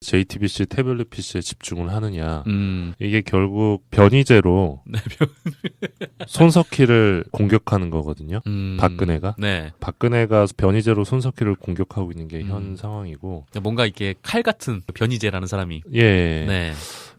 JTBC 태블릿 PC에 집중을 하느냐. 이게 결국 변이제로 네, 손석희를 공격하는 거거든요. 박근혜가. 네. 박근혜가 변이제로 손석희를 공격하고 있는 게 현 상황이고. 뭔가 이렇게 칼 같은 변희재라는 사람이. 예. 네.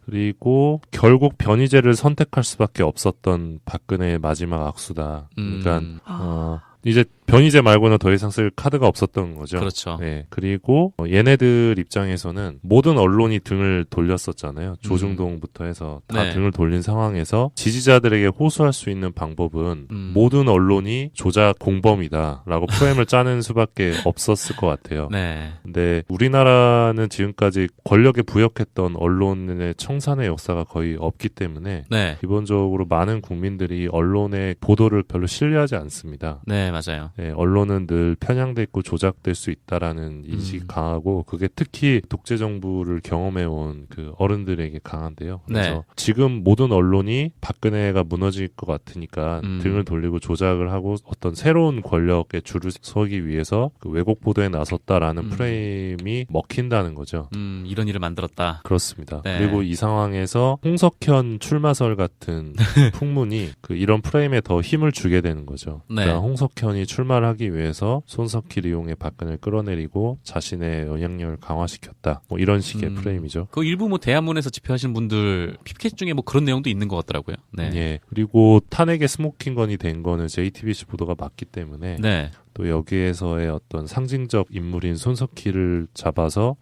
그리고 결국 변이제를 선택할 수밖에 없었던 박근혜의 마지막 악수다. 그러니까 이제 변이제 말고는 더 이상 쓸 카드가 없었던 거죠. 그렇죠. 네. 그리고 얘네들 입장에서는 모든 언론이 등을 돌렸었잖아요. 조중동부터 해서 다 네. 등을 돌린 상황에서 지지자들에게 호소할 수 있는 방법은 모든 언론이 조작 공범이다라고 프레임을 짜는 수밖에 없었을 것 같아요. 네. 근데 우리나라는 지금까지 권력에 부역했던 언론의 청산의 역사가 거의 없기 때문에 네. 기본적으로 많은 국민들이 언론의 보도를 별로 신뢰하지 않습니다. 네, 맞아요. 네, 언론은 늘 편향돼 있고 조작될 수 있다라는 인식이 강하고 그게 특히 독재 정부를 경험해온 그 어른들에게 강한데요. 그래서 네. 지금 모든 언론이 박근혜가 무너질 것 같으니까 등을 돌리고 조작을 하고 어떤 새로운 권력의 줄을 서기 위해서 그 왜곡 보도에 나섰다라는 프레임이 먹힌다는 거죠. 이런 일을 만들었다. 그렇습니다. 네. 그리고 이 상황에서 홍석현 출마설 같은 풍문이 그 이런 프레임에 더 힘을 주게 되는 거죠. 네. 그러니까 홍석현이 출마를 하기 위해서 손석희를 이용해 박근혜를 끌어내리고 자신의 영향력을 강화시켰다. 뭐 이런 식의 프레임이죠. 그 일부 뭐 대한문에서 집회하신 분들 피켓 중에 뭐 그런 내용도 있는 것 같더라고요. 네. 예. 그리고 탄핵의 스모킹건이 된 거는 JTBC 보도가 맞기 때문에 네. 또 여기에서의 어떤 상징적 인물인 손석희를 잡아서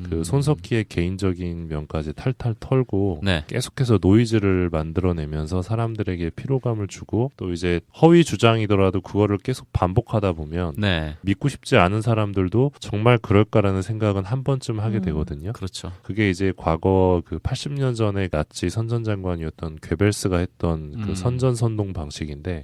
그 손석희의 개인적인 면까지 탈탈 털고 네. 계속해서 노이즈를 만들어내면서 사람들에게 피로감을 주고 또 이제 허위 주장이더라도 그거를 계속 반복하다 보면 네. 믿고 싶지 않은 사람들도 정말 그럴까라는 생각은 한 번쯤 하게 되거든요. 그렇죠. 그게 이제 과거 그 80년 전에 나치 선전장관이었던 괴벨스가 했던 그 선전선동 방식인데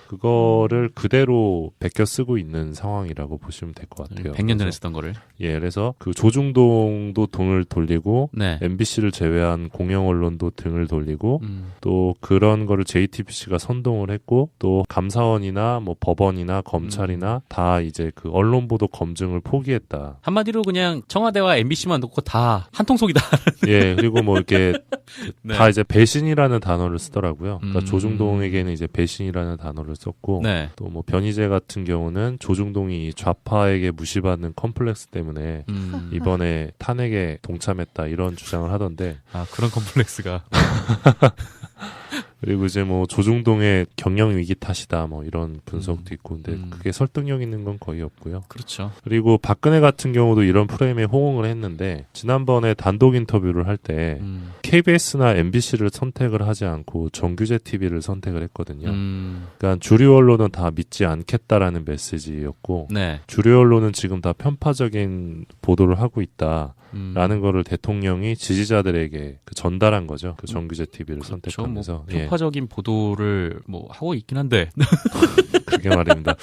그거를 그대로 베껴 쓰고 있는 상황이라고 보시면 될 것 같아요. 100년 전에 쓰던 거를. 예, 그래서 그 조중동도 등을 돌리고 네. MBC를 제외한 공영 언론도 등을 돌리고 또 그런 거를 JTBC가 선동을 했고 또 감사원이나 뭐 법원이나 검찰이나 다 이제 그 언론 보도 검증을 포기했다. 한마디로 그냥 청와대와 MBC만 놓고 다 한통속이다. 예, 그리고 뭐 이렇게 네. 다 이제 배신이라는 단어를 쓰더라고요. 그러니까 조중동에게는 이제 배신이라는 단어를 썼고 네. 또 뭐 변희재 같은 경우는 조중동이 좌파에게 무시받는 컴플렉스 때문에 이번에 탄핵에 동참했다 이런 주장을 하던데 아, 그런 컴플렉스가. 그리고 이제 뭐 조중동의 경영 위기 탓이다 뭐 이런 분석도 있고 근데 그게 설득력 있는 건 거의 없고요. 그렇죠. 그리고 박근혜 같은 경우도 이런 프레임에 호응을 했는데 지난번에 단독 인터뷰를 할 때 KBS나 MBC를 선택을 하지 않고 정규제 TV를 선택을 했거든요. 그러니까 주류 언론은 다 믿지 않겠다라는 메시지였고 네. 주류 언론은 지금 다 편파적인 보도를 하고 있다. 라는 거를 대통령이 지지자들에게 그 전달한 거죠. 그 정규제 TV를 그렇죠. 선택하면서. 뭐 편파적인 보도를 뭐 하고 있긴 한데. 그게 말입니다.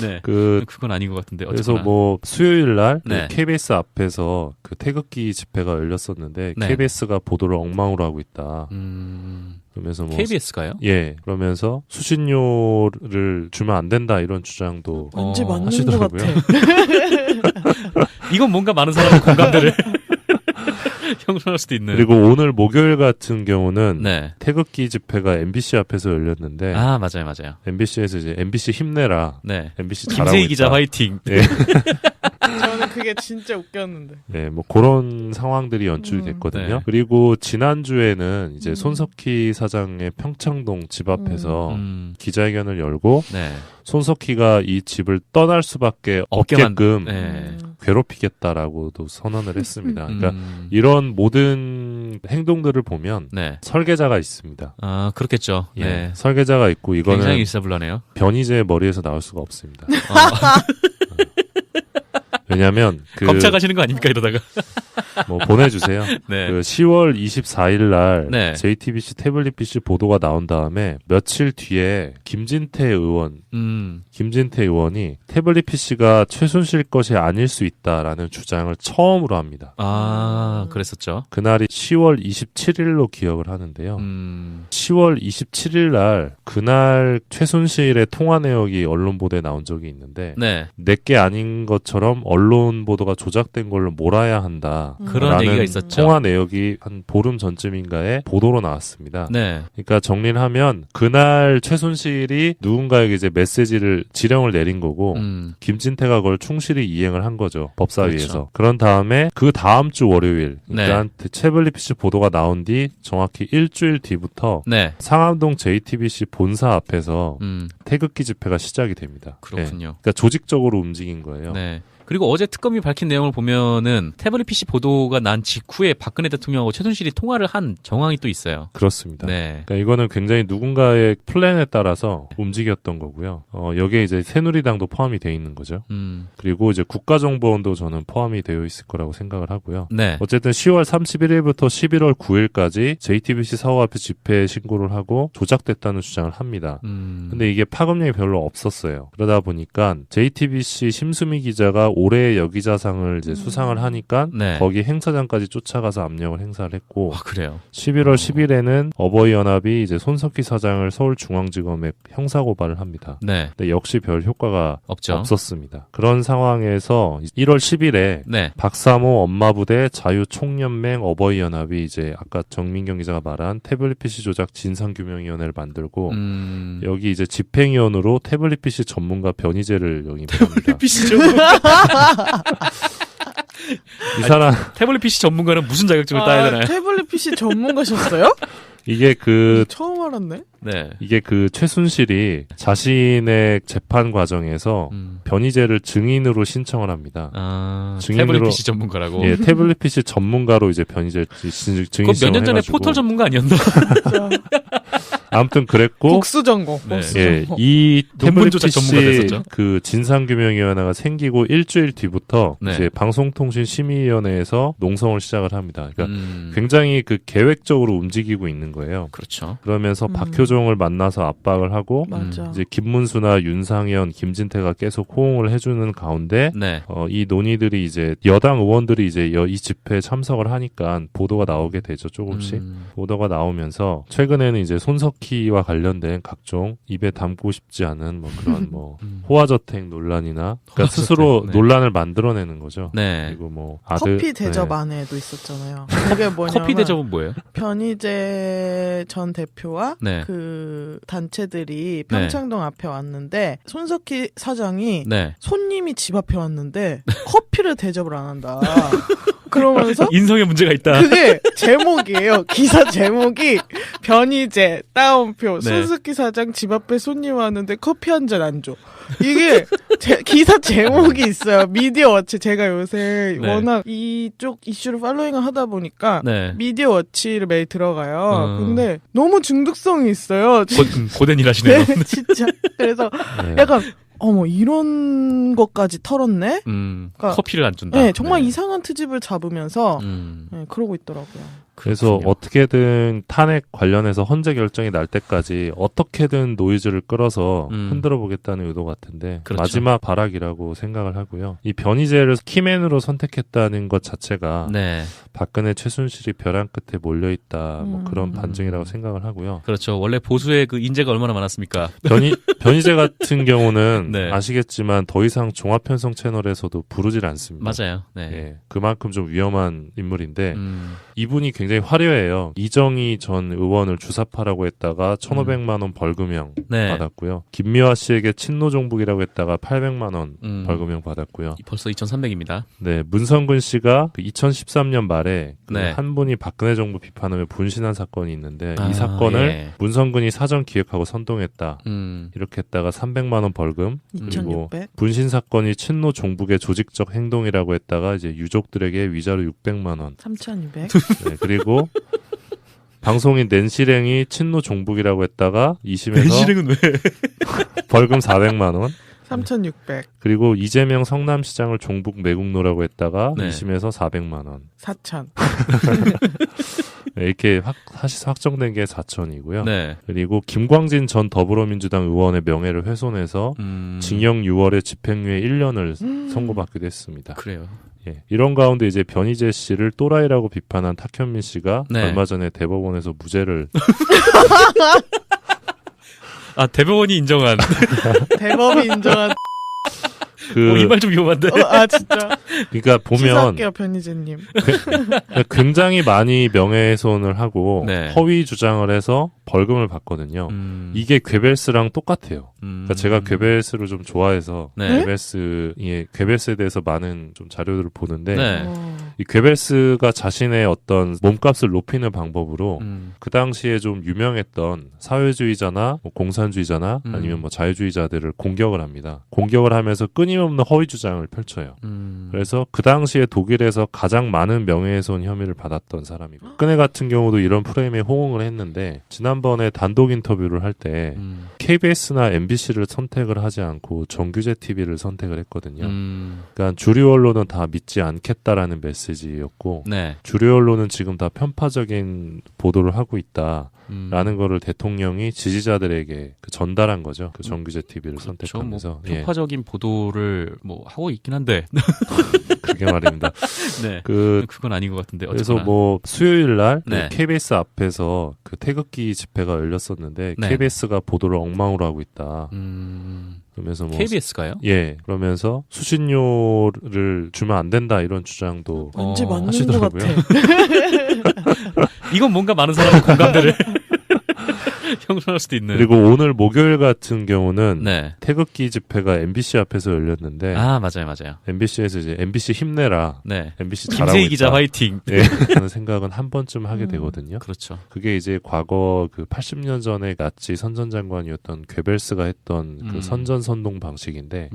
네. 그건 아닌 것 같은데. 그래서 어쨌거나. 뭐 수요일 날 네. 그 KBS 앞에서 그 태극기 집회가 열렸었는데 네. KBS가 보도를 엉망으로 하고 있다. 그러면서 뭐 KBS가요? 예, 그러면서 수신료를 주면 안 된다 이런 주장도 왠지 맞는 것 하시더라고요. 같아. 이건 뭔가 많은 사람의 공감대를 형성할 수도 있는. 그리고 오늘 목요일 같은 경우는 네. 태극기 집회가 MBC 앞에서 열렸는데 아, 맞아요. MBC에서 이제 MBC 힘내라. 네. MBC 잘하고 김세희 있다. 기자 화이팅. 예. 저는 그게 진짜 웃겼는데. 네, 뭐 그런 상황들이 연출이 됐거든요. 네. 그리고 지난주에는 이제 손석희 사장의 평창동 집 앞에서 기자회견을 열고 네. 손석희가 이 집을 떠날 수밖에 없게만- 없게끔 네. 괴롭히겠다라고도 선언을 했습니다. 그러니까 이런 모든 행동들을 보면 네. 설계자가 있습니다. 아, 그렇겠죠. 예, 네. 설계자가 있고 굉장히 이거는 일사불란해요. 변희재의 머리에서 나올 수가 없습니다. 왜냐하면 검찰 가시는 거 아닙니까 이러다가. 뭐 보내주세요. 네. 그 10월 24일 날 네. JTBC 태블릿 PC 보도가 나온 다음에 며칠 뒤에 김진태 의원이 태블릿 PC가 최순실 것이 아닐 수 있다라는 주장을 처음으로 합니다. 아, 그랬었죠. 그날이 10월 27일로 기억을 하는데요. 10월 27일 날 그날 최순실의 통화 내역이 언론 보도에 나온 적이 있는데 네. 내게 아닌 것처럼 언론 보도가 조작된 걸로 몰아야 한다. 있다. 그런 라는 얘기가 있었죠. 통화 내역이 한 보름 전쯤인가에 보도로 나왔습니다. 네. 그러니까 정리를 하면 그날 최순실이 누군가에게 이제 메시지를 지령을 내린 거고 김진태가 그걸 충실히 이행을 한 거죠. 법사위에서. 그렇죠. 그런 다음에 그 다음 주 월요일 그러니까 태블릿 PC 보도가 나온 뒤 정확히 일주일 뒤부터 네. 상암동 JTBC 본사 앞에서 태극기 집회가 시작이 됩니다. 그렇군요. 그러니까 조직적으로 움직인 거예요. 네. 그리고 어제 특검이 밝힌 내용을 보면은 태블릿 PC 보도가 난 직후에 박근혜 대통령하고 최순실이 통화를 한 정황이 또 있어요. 그렇습니다. 네. 그러니까 이거는 굉장히 누군가의 플랜에 따라서 움직였던 거고요. 여기에 이제 새누리당도 포함이 돼 있는 거죠. 그리고 이제 국가정보원도 저는 포함이 되어 있을 거라고 생각을 하고요. 네. 어쨌든 10월 31일부터 11월 9일까지 JTBC 사호 앞에 집회 신고를 하고 조작됐다는 주장을 합니다. 근데 이게 파급력이 별로 없었어요. 그러다 보니까 JTBC 심수미 기자가 올해의 여기자상을 이제 수상을 하니까 네. 거기 행사장까지 쫓아가서 압력을 행사를 했고 아, 그래요. 11월 10일에는 어버이연합이 이제 손석희 사장을 서울중앙지검에 형사고발을 합니다. 네. 근데 역시 별 효과가 없죠. 없었습니다. 그런 상황에서 1월 10일에 네. 박사모 엄마부대 자유총연맹 어버이연합이 이제 아까 정민경 기자가 말한 태블릿 PC 조작 진상규명위원회를 만들고 여기 이제 집행위원으로 태블릿 PC 전문가 변희재를 영입합니다. 태블릿 PC 전문가. 이 사람 태블릿 PC 전문가는 무슨 자격증을 따야 되나요? 태블릿 PC 전문가셨어요? 이게 처음 알았네. 네. 이게 최순실이 자신의 재판 과정에서 변희재를 증인으로 신청을 합니다. 아, 증인으로 태블릿 PC 전문가라고. 예, 태블릿 PC 전문가로 이제 변희재 증인 그거 신청을 몇 년 전에 해가지고. 포털 전문가 아니었나? 아무튼 그랬고 복수 전공. 네. 복수 예, 전공. 이 논문 태블릿 조작 PC 전문가 됐었죠. 그 진상규명위원회가 생기고 일주일 뒤부터 네. 이제 방송통신심의위원회에서 농성을 시작을 합니다. 그러니까 굉장히 계획적으로 움직이고 있는 거예요. 그렇죠. 그러면서 박효종을 만나서 압박을 하고 맞아. 이제 김문수나 윤상현, 김진태가 계속 호응을 해주는 가운데 네. 이 논의들이 이제 여당 의원들이 이제 이 집회에 참석을 하니까 보도가 나오게 되죠. 조금씩 보도가 나오면서 최근에는 이제 손석희와 관련된 각종 입에 담고 싶지 않은 그런 호화저택 논란이나 그러니까 호화저택, 스스로 네. 논란을 만들어내는 거죠. 네. 그리고 아들 커피 대접 네. 안에도 있었잖아요. 그게 뭐냐면 커피 대접은 뭐예요? 변희재 전 대표와 네. 그 단체들이 평창동 앞에 왔는데 손석희 사장이 네. 손님이 집 앞에 왔는데 커피를 대접을 안 한다. 그러면서 인성에 문제가 있다. 그게 제목이에요. 기사 제목이 변희재 따옴표 네. 손석희 사장 집 앞에 손님 왔는데 커피 한 잔 안 줘. 이게 기사 제목이 있어요. 미디어워치. 제가 요새 네. 워낙 이쪽 이슈를 팔로잉을 하다 보니까 네. 미디어워치를 매일 들어가요. 근데 너무 중독성이 있어요. 고된 일 하시네요. 네, 진짜. 그래서 네. 약간 이런 것까지 털었네? 그러니까 커피를 안 준다. 네, 정말 이상한 트집을 잡으면서 네, 그러고 있더라고요. 그래서 그렇군요. 어떻게든 탄핵 관련해서 헌재 결정이 날 때까지 어떻게든 노이즈를 끌어서 흔들어 보겠다는 의도 같은데 그렇죠. 마지막 발악이라고 생각을 하고요. 이 변희재를 키맨으로 선택했다는 것 자체가 네. 박근혜 최순실이 벼랑 끝에 몰려있다 그런 반증이라고 생각을 하고요. 그렇죠. 원래 보수의 그 인재가 얼마나 많았습니까? 변희재 같은 경우는 네. 아시겠지만 더 이상 종합편성 채널에서도 부르질 않습니다. 맞아요. 네. 예, 그만큼 좀 위험한 인물인데 이분이 굉장히 화려해요. 이정희 전 의원을 주사파라고 했다가 1,500만 원 벌금형 네. 받았고요. 김미화 씨에게 친노종북이라고 했다가 800만 원 벌금형 받았고요. 벌써 2,300입니다. 네, 문성근 씨가 2013년 말에 네. 한 분이 박근혜 정부 비판하며 분신한 사건이 있는데 아, 이 사건을 예. 문성근이 사전 기획하고 선동했다. 음. 이렇게 했다가 300만 원 벌금 그리고 2,600. 분신 사건이 친노 종북의 조직적 행동이라고 했다가 이제 유족들에게 위자료 600만 원. 3,200. 네, 그리고 방송인 낸시랭이 친노 종북이라고 했다가 2심에서 낸시랭은 왜? 벌금 400만 원. 3,600. 그리고 이재명 성남시장을 종북 매국노라고 했다가 네. 2심에서 400만 원. 4,000. 네, 이렇게 사실 확정된 게 4천이고요. 네. 그리고 김광진 전 더불어민주당 의원의 명예를 훼손해서 징역 6월에 집행유예 1년을 선고받기도 했습니다. 그래요. 예, 이런 가운데 이제 변희재 씨를 또라이라고 비판한 탁현민 씨가 네. 얼마 전에 대법원에서 무죄를 아, 대법원이 인정한. 대법이 인정한 그 이 말 좀 위험한데. 진짜. 그러니까 보면 시사할게요, 변희재님. 굉장히 많이 명예훼손을 하고 네. 허위 주장을 해서 벌금을 받거든요. 이게 괴벨스랑 똑같아요. 그러니까 제가 괴벨스를 좀 좋아해서 네. 괴벨스에 대해서 많은 좀 자료들을 보는데 네. 이 괴벨스가 자신의 어떤 몸값을 높이는 방법으로 그 당시에 좀 유명했던 사회주의자나 뭐 공산주의자나 아니면 뭐 자유주의자들을 공격을 합니다. 공격을 하면서 끊임없는 허위 주장을 펼쳐요. 그래서 그 당시에 독일에서 가장 많은 명예훼손 혐의를 받았던 사람이고 박근혜 같은 경우도 이런 프레임에 호응을 했는데 지난번에 단독 인터뷰를 할 때 KBS나 MBC를 선택을 하지 않고 정규제 TV를 선택을 했거든요. 그러니까 주류 언론은 다 믿지 않겠다라는 메시지였고 네. 주류 언론은 지금 다 편파적인 보도를 하고 있다라는 거를 대통령이 지지자들에게 전달한 거죠. 그 정규제 TV를 그렇죠. 선택하면서. 뭐 편파적인 보도를 뭐 하고 있긴 한데. 그게 말입니다. 네. 그건 아닌 것 같은데. 그래서 어쨌거나. 뭐 수요일 날 네. KBS 앞에서 그 태극기 집회가 열렸었는데 네. KBS가 보도를 엉망으로 하고 있다. 그러면서 뭐 KBS가요? 예, 그러면서 수신료를 주면 안 된다 이런 주장도 왠지 맞는 것 하시더라고요. 같아. 이건 뭔가 많은 사람의 공감대를 형성할 수도 있는. 그리고 오늘 목요일 같은 경우는 네. 태극기 집회가 MBC 앞에서 열렸는데 맞아요. MBC에서 이제 MBC 힘내라. 네. MBC 잘하고 김세희 있다. 기자 화이팅. 예, 라는 생각은 한 번쯤 하게 되거든요. 그렇죠. 그게 이제 과거 그 80년 전에 나치 선전장관이었던 괴벨스가 했던 그 선전선동 방식인데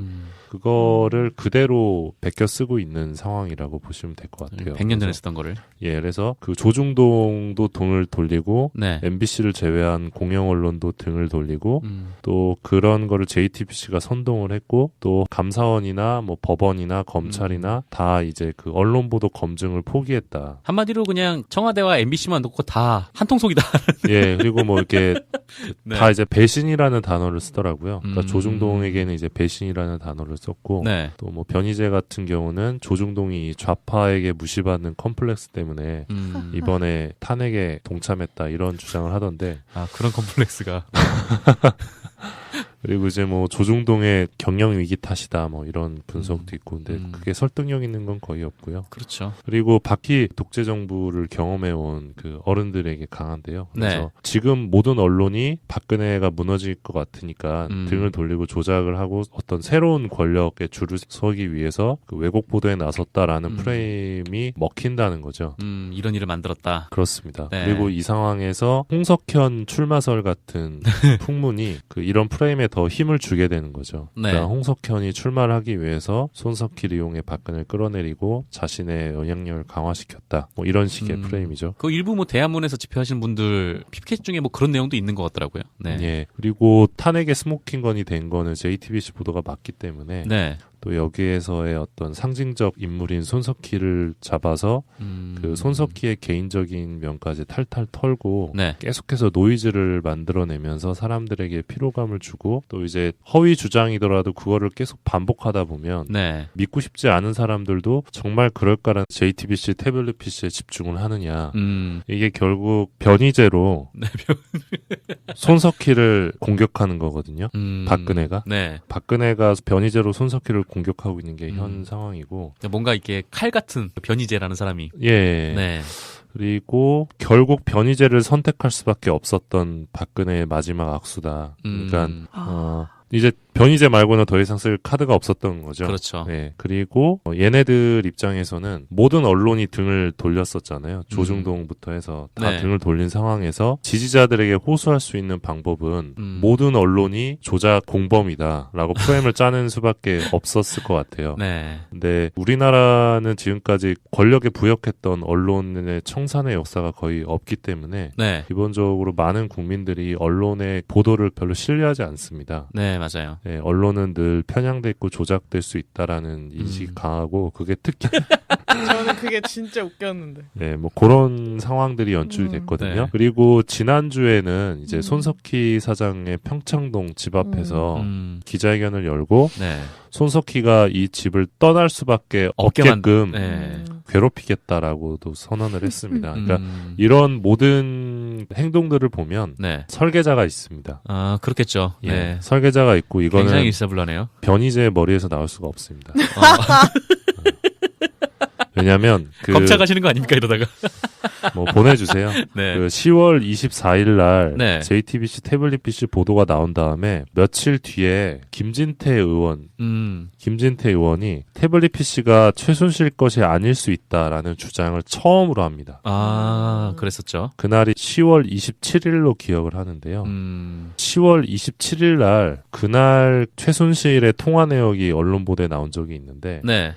그거를 그대로 베껴 쓰고 있는 상황이라고 보시면 될 것 같아요. 100년 전에 쓰던 거를. 예, 그래서 그 조중동도 등을 돌리고 네. MBC를 제외한 공영 언론도 등을 돌리고 또 그런 거를 JTBC가 선동을 했고 또 감사원이나 뭐 법원이나 검찰이나 다 이제 그 언론 보도 검증을 포기했다. 한마디로 그냥 청와대와 MBC만 놓고 다 한통속이다. 예, 그리고 뭐 이렇게 네. 다 이제 배신이라는 단어를 쓰더라고요. 그러니까 조중동에게는 이제 배신이라는 단어를 썼고 네. 또 뭐 변희재 같은 경우는 조중동이 좌파에게 무시받는 컴플렉스 때문에 이번에 탄핵에 동참했다 이런 주장을 하던데 그런 컴플렉스가. 그리고 이제 뭐 조중동의 경영 위기 탓이다 뭐 이런 분석도 있고 근데 그게 설득력 있는 건 거의 없고요. 그렇죠. 그리고 바퀴 독재 정부를 경험해온 그 어른들에게 강한데요. 그래서 네. 지금 모든 언론이 박근혜가 무너질 것 같으니까 등을 돌리고 조작을 하고 어떤 새로운 권력의 줄을 서기 위해서 그 왜곡 보도에 나섰다라는 프레임이 먹힌다는 거죠. 이런 일을 만들었다. 그렇습니다. 네. 그리고 이 상황에서 홍석현 출마설 같은 풍문이 그 이런 프레임에 더 힘을 주게 되는 거죠. 네. 그러니까 홍석현이 출마를 하기 위해서 손석희를 이용해 박근혜를 끌어내리고 자신의 영향력을 강화시켰다. 뭐 이런 식의 프레임이죠. 그 일부 뭐 대한문에서 집회하시는 분들 피켓 중에 뭐 그런 내용도 있는 것 같더라고요. 네. 예. 그리고 탄핵의 스모킹건이 된 거는 JTBC 보도가 맞기 때문에 네. 또 여기에서의 어떤 상징적 인물인 손석희를 잡아서 그 손석희의 개인적인 면까지 탈탈 털고 네. 계속해서 노이즈를 만들어내면서 사람들에게 피로감을 주고 또 이제 허위 주장이더라도 그거를 계속 반복하다 보면 네. 믿고 싶지 않은 사람들도 정말 그럴까라는 JTBC 태블릿 PC에 집중을 하느냐 이게 결국 변희재로 네. 손석희를 공격하는 거거든요. 박근혜가 네. 박근혜가 변희재로 손석희를 공격하고 있는 게 현 상황이고 뭔가 이렇게 칼 같은 변희재라는 사람이. 예. 네. 그리고 결국 변희재를 선택할 수밖에 없었던 박근혜의 마지막 악수다. 그러니까 이제 변희재 말고는 더 이상 쓸 카드가 없었던 거죠. 그렇죠. 네. 그리고 얘네들 입장에서는 모든 언론이 등을 돌렸었잖아요. 조중동부터 해서 다 네. 등을 돌린 상황에서 지지자들에게 호소할 수 있는 방법은 모든 언론이 조작 공범이다라고 프레임을 짜는 수밖에 없었을 것 같아요. 네. 근데 우리나라는 지금까지 권력에 부역했던 언론의 청산의 역사가 거의 없기 때문에 네. 기본적으로 많은 국민들이 언론의 보도를 별로 신뢰하지 않습니다. 네, 맞아요. 네, 언론은 늘 편향돼 있고 조작될 수 있다라는 인식이 강하고 그게 특히 저는 그게 진짜 웃겼는데. 네, 뭐 그런 상황들이 연출이 됐거든요. 네. 그리고 지난주에는 이제 손석희 사장의 평창동 집 앞에서 기자회견을 열고 네. 손석희가 이 집을 떠날 수밖에 없게만- 없게끔 네. 괴롭히겠다라고도 선언을 했습니다. 그러니까 이런 모든 이런 행동들을 보면 네. 설계자가 있습니다. 아, 그렇겠죠. 예, 네. 설계자가 있고 이거는 굉장히 일사불란해요. 변희재의 머리에서 나올 수가 없습니다. 왜냐하면 검찰 가시는 거 아닙니까 이러다가? 뭐 보내주세요. 네. 그 10월 24일 날 네. JTBC 태블릿 PC 보도가 나온 다음에 며칠 뒤에 김진태 의원이 태블릿 PC가 최순실 것이 아닐 수 있다라는 주장을 처음으로 합니다. 아, 그랬었죠. 그날이 10월 27일로 기억을 하는데요. 10월 27일 날 그날 최순실의 통화 내역이 언론 보도에 나온 적이 있는데 네.